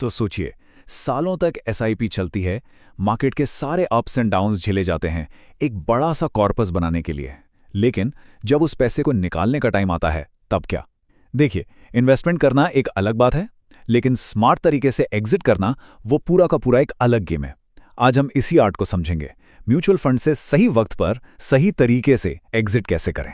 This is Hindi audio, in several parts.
तो सोचिए, सालों तक एसआईपी चलती है, मार्केट के सारे अप्स एंड डाउन्स झेले जाते हैं एक बड़ा सा कॉर्पस बनाने के लिए। लेकिन जब उस पैसे को निकालने का टाइम आता है, तब क्या? देखिए, इन्वेस्टमेंट करना एक अलग बात है, लेकिन स्मार्ट तरीके से एग्जिट करना वो पूरा का पूरा एक अलग गेम है। आज हम इसी आर्ट को समझेंगे, म्यूचुअल फंड से सही वक्त पर सही तरीके से एग्जिट कैसे करें।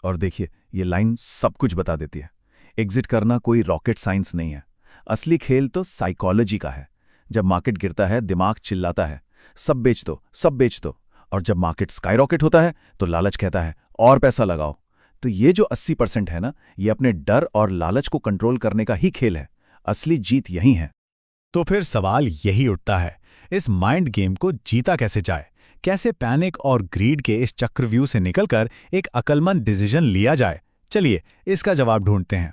और देखिए, ये लाइन सब कुछ बता देती है। एग्जिट करना कोई रॉकेट साइंस नहीं है। असली खेल तो साइकोलॉजी का है। जब मार्केट गिरता है, दिमाग चिल्लाता है, सब बेच दो, सब बेच दो। और जब मार्केट स्काई रॉकेट होता है तो लालच कहता है और पैसा लगाओ। तो ये जो 80% है ना, ये अपने डर और लालच को कंट्रोल करने का ही खेल है। असली जीत यही है। तो फिर सवाल यही उठता है, इस माइंड गेम को जीता कैसे जाए? कैसे पैनिक और ग्रीड के इस चक्रव्यूह से निकलकर एक अक्लमंद डिसीजन लिया जाए? चलिए इसका जवाब ढूंढते हैं।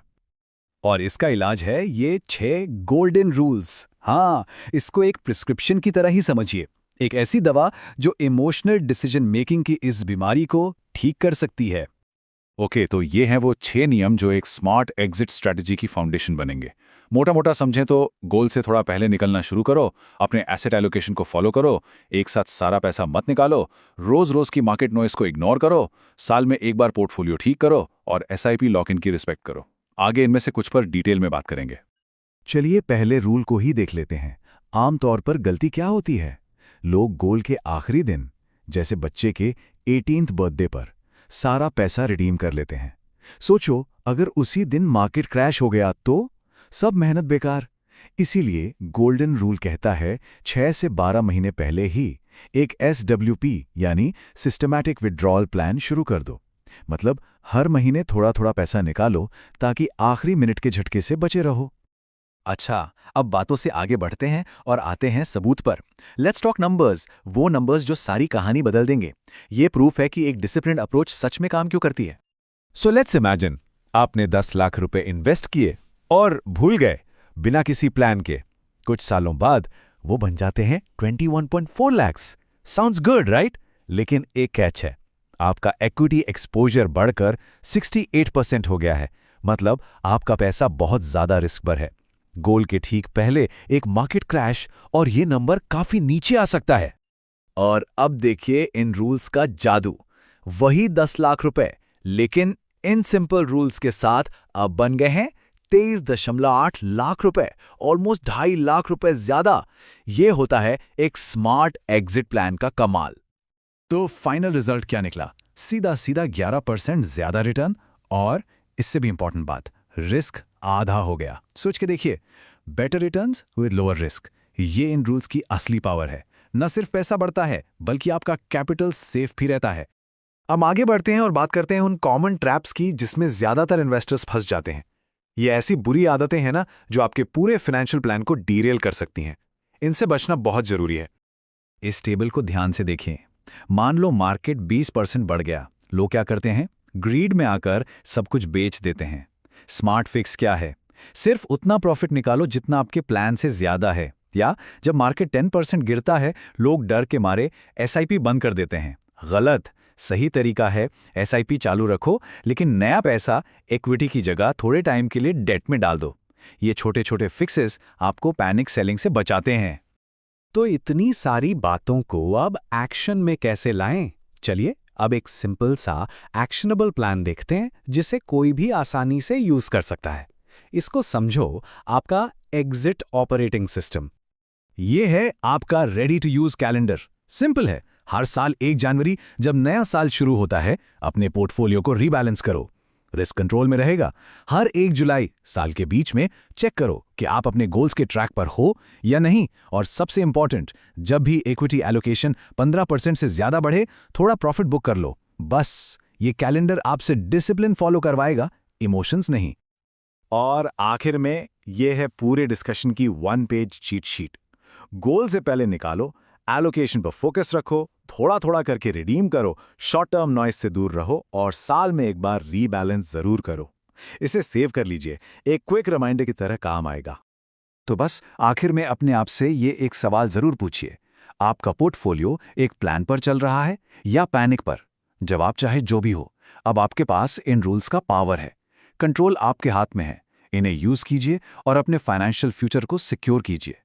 और इसका इलाज है ये 6 गोल्डन रूल्स। हाँ, इसको एक प्रिस्क्रिप्शन की तरह ही समझिए, एक ऐसी दवा जो इमोशनल डिसीजन मेकिंग की इस बीमारी को ठीक कर सकती है। ओके, तो ये हैं वो 6 नियम जो एक स्मार्ट एग्जिट स्ट्रैटेजी की फाउंडेशन बनेंगे। मोटा मोटा समझें तो गोल से थोड़ा पहले निकलना शुरू करो, अपने एसेट एलोकेशन को फॉलो करो, एक साथ सारा पैसा मत निकालो, रोज रोज की मार्केट नॉइस को इग्नोर करो, साल में एक बार पोर्टफोलियो ठीक करो और एसआईपी लॉक इन की रिस्पेक्ट करो। आगे इनमें से कुछ पर डिटेल में बात करेंगे। चलिए पहले रूल को ही देख लेते हैं। आमतौर पर गलती क्या होती है? लोग गोल के आखिरी दिन, जैसे बच्चे के 18th बर्थडे पर, सारा पैसा रिडीम कर लेते हैं। सोचो, अगर उसी दिन मार्केट क्रैश हो गया तो सब मेहनत बेकार। इसीलिए गोल्डन रूल कहता है 6 से 12 महीने पहले ही एक SWP यानी सिस्टमैटिक विड्रॉल प्लान शुरू कर दो। मतलब हर महीने थोड़ा थोड़ा पैसा निकालो ताकि आखिरी मिनट के झटके से बचे रहो। अच्छा, अब बातों से आगे बढ़ते हैं और आते हैं सबूत पर। लेट्स टॉक नंबर्स, वो नंबर्स जो सारी कहानी बदल देंगे। ये प्रूफ है कि एक डिसिप्लिन्ड अप्रोच सच में काम क्यों करती है। सो लेट्स इमेजिन, आपने 10 लाख रुपए इन्वेस्ट किए और भूल गए बिना किसी प्लान के। कुछ सालों बाद वो बन जाते हैं 21.4 लाख्स। Sounds good, right? लेकिन एक कैच है, आपका इक्विटी एक्सपोजर बढ़कर 68% हो गया है। मतलब आपका पैसा बहुत ज्यादा रिस्क पर है। गोल के ठीक पहले एक मार्केट क्रैश और ये नंबर काफी नीचे आ सकता है। और अब देखिए इन रूल्स का जादू। वही 10 लाख रुपए, लेकिन इन सिंपल रूल्स के साथ अब बन गए हैं 23.8 लाख रुपए, ऑलमोस्ट 2.5 लाख रुपए ज्यादा। ये होता है एक स्मार्ट एग्जिट प्लान का कमाल। तो फाइनल रिजल्ट क्या निकला? सीधा सीधा 11% ज्यादा रिटर्न, और इससे भी इंपॉर्टेंट बात, रिस्क आधा हो गया। सोच के देखिए, better returns with lower risk, ये इन रूल्स की असली पावर है। न सिर्फ पैसा बढ़ता है, बल्कि आपका कैपिटल सेफ भी रहता है। अब आगे बढ़ते हैं और बात करते हैं उन कॉमन ट्रैप्स की जिसमें ज्यादातर इन्वेस्टर्स फंस जाते हैं। ये ऐसी बुरी आदतें हैं ना, जो आपके पूरे फाइनेंशियल प्लान को डीरेल कर सकती हैं। इनसे बचना बहुत जरूरी है। इस टेबल को ध्यान से देखें। मान लो मार्केट 20% बढ़ गया, लोग क्या करते हैं? ग्रीड में आकर सब कुछ बेच देते हैं। स्मार्ट फिक्स क्या है? सिर्फ उतना प्रॉफिट निकालो जितना आपके प्लान से ज्यादा है। या जब मार्केट 10% गिरता है, लोग डर के मारे एसआईपी बंद कर देते हैं। गलत। सही तरीका है, एसआईपी चालू रखो, लेकिन नया पैसा इक्विटी की जगह थोड़े टाइम के लिए डेट में डाल दो। ये छोटे छोटे फिक्सेस आपको पैनिक सेलिंग से बचाते हैं। तो इतनी सारी बातों को अब एक्शन में कैसे लाएं? चलिए अब एक सिंपल सा एक्शनेबल प्लान देखते हैं, जिसे कोई भी आसानी से यूज कर सकता है। इसको समझो आपका एग्जिट ऑपरेटिंग सिस्टम। ये है आपका ready to use calendar. Simple है, हर साल 1 जनवरी जब नया साल शुरू होता है, अपने पोर्टफोलियो को रीबैलेंस करो। रिस्क कंट्रोल में रहेगा। हर 1 जुलाई साल के बीच में चेक करो कि आप अपने गोल्स के ट्रैक पर हो या नहीं। और सबसे इंपॉर्टेंट, जब भी इक्विटी एलोकेशन 15% से ज्यादा बढ़े, थोड़ा प्रॉफिट बुक कर लो। बस ये कैलेंडर आपसे डिसिप्लिन फॉलो करवाएगा, इमोशंस नहीं। और आखिर में ये है पूरे डिस्कशन की 1 पेज चीट शीट। गोल से पहले निकालो, एलोकेशन पर फोकस रखो, थोड़ा थोड़ा करके रिडीम करो, शॉर्ट टर्म नॉइस से दूर रहो और साल में एक बार रीबैलेंस जरूर करो। इसे सेव कर लीजिए, एक क्विक रिमाइंडर की तरह काम आएगा। तो बस आखिर में अपने आप से ये एक सवाल जरूर पूछिए, आपका पोर्टफोलियो एक प्लान पर चल रहा है या पैनिक पर? जवाब चाहे जो भी हो, अब आपके पास इन रूल्स का पावर है। कंट्रोल आपके हाथ में है। इन्हें यूज कीजिए और अपने फाइनेंशियल फ्यूचर को सिक्योर कीजिए।